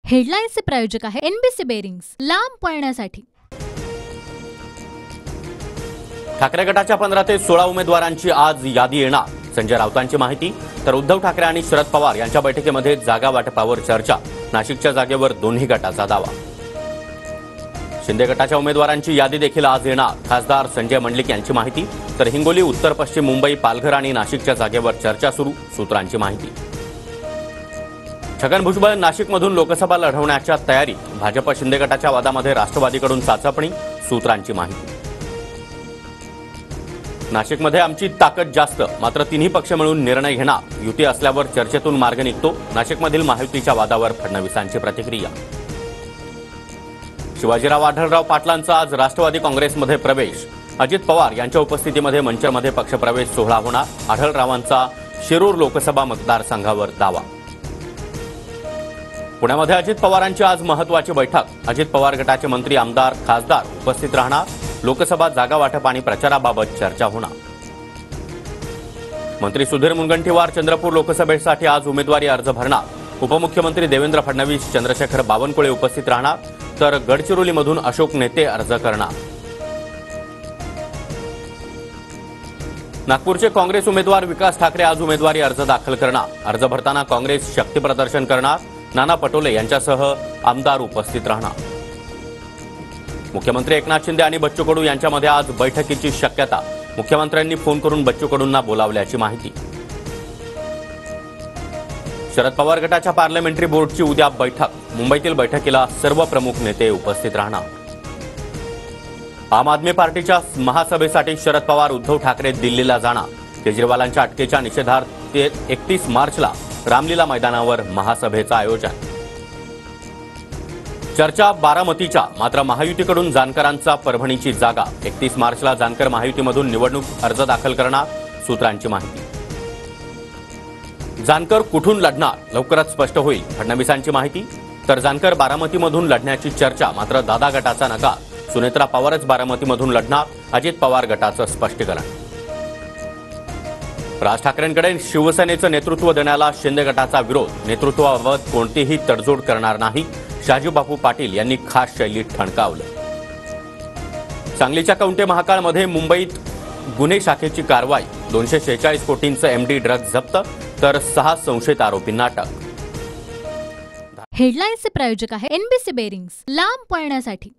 हेडलाईन्सचे प्रायोजक आहे NBC bearings, लांब पळण्यासाठी। ठाकरे गटाच्या 15 ते 16 उमेदवारांची आज यादी येणार, संजय राऊतांची माहिती। तर उद्धव ठाकरे आणि शरद पवार यांच्या बैठकीमध्ये जागा वाटपावर चर्चा, नाशिकच्या जागेवर दोन्ही गटाचा दावा। शिंदे गटाच्या उमेदवारांची यादी देखील आज येणार, खासदार संजय मंडलिक यांची माहिती। तर हिंगोली, उत्तर पश्चिम मुंबई, पालघर आणि नाशिकच्या जागेवर चर्चा सुरू, सूत्रांची माहिती। छगन भुजबळ नाशिकमधून लोकसभा लढवण्याच्या तयारीत, भाजप शिंदे गटाच्या वादामध्ये राष्ट्रवादीकडून चाचपणी, सूत्रांची माहिती। नाशिकमध्ये आमची ताकद जास्त, मात्र तिन्ही पक्ष मिळून निर्णय घेणार, युती असल्यावर चर्चेतून मार्ग निघतो, नाशिकमधील महायुतीच्या वादावर फडणवीसांची प्रतिक्रिया। शिवाजीराव आढळराव पाटलांचा आज राष्ट्रवादी काँग्रेसमध्ये प्रवेश, अजित पवार यांच्या उपस्थितीमध्ये मंचरमध्ये पक्षप्रवेश सोहळा होणार, आढळरावांचा शिरूर लोकसभा मतदारसंघावर दावा। पुण्यामध्ये अजित पवारांची आज महत्त्वाची बैठक, अजित पवार गटाचे मंत्री, आमदार, खासदार उपस्थित राहणार, लोकसभा जागा वाटप आणि प्रचाराबाबत चर्चा होणार। मंत्री सुधीर मुनगंटीवार चंद्रपूर लोकसभेसाठी आज उमेदवारी अर्ज भरणार, उपमुख्यमंत्री देवेंद्र फडणवीस, चंद्रशेखर बावनकुळे उपस्थित राहणार, तर गडचिरोलीमधून अशोक नेते अर्ज करणार। नागपूरचे काँग्रेस उमेदवार विकास ठाकरे आज उमेदवारी अर्ज दाखल करणार, अर्ज भरताना काँग्रेस शक्ती प्रदर्शन करणार, नाना पटोले यांच्यासह आमदार उपस्थित राहणार। मुख्यमंत्री एकनाथ शिंदे आणि बच्चू कडू यांच्यामध्ये आज बैठकीची शक्यता, मुख्यमंत्र्यांनी फोन करून बच्चू कडूंना बोलावल्याची माहिती। शरद पवार गटाच्या पार्लमेंटरी बोर्डची उद्या बैठक, मुंबईतील बैठकीला सर्व प्रमुख नेते उपस्थित राहणार। आम आदमी पार्टीच्या महासभेसाठी शरद पवार, उद्धव ठाकरे दिल्लीला जाणार, केजरीवालांच्या अटकेच्या निषेधार्थ 31 मार्चला रामलीला मैदानावर महासभेचं आयोजन। चर्चा बारामतीच्या, मात्र महायुतीकडून जानकरांचा परभणीची जागा, 31 मार्चला जानकर महायुतीमधून निवडणूक अर्ज दाखल करणार, सूत्रांची माहिती। जानकर कुठून लढणार लवकरच स्पष्ट होईल, फडणवीसांची माहिती। तर जानकर बारामतीमधून लढण्याची चर्चा, मात्र दादा गटाचा नकार, सुनेत्रा पवारच बारामतीमधून लढणार, अजित पवार गटाचं स्पष्टीकरण। राज ठाकरेंकडे शिवसेनेचं नेतृत्व देण्याला शिंदे गटाचा विरोध, नेतृत्वाबाबत कोणतीही तडजोड करणार नाही, शाजीबापू पाटील यांनी खास शैलीत ठणकावलं। सांगलीच्या कवठे महाकाळमध्ये मुंबईत गुन्हे शाखेची कारवाई, 246 कोटींचं एमडी ड्रग्ज जप्त, तर 6 संशयित आरोपींना अटक। हेडलाईन्सचे प्रायोजक आहे एनबीसी बेरिंग्स, लांब पळण्यासाठी।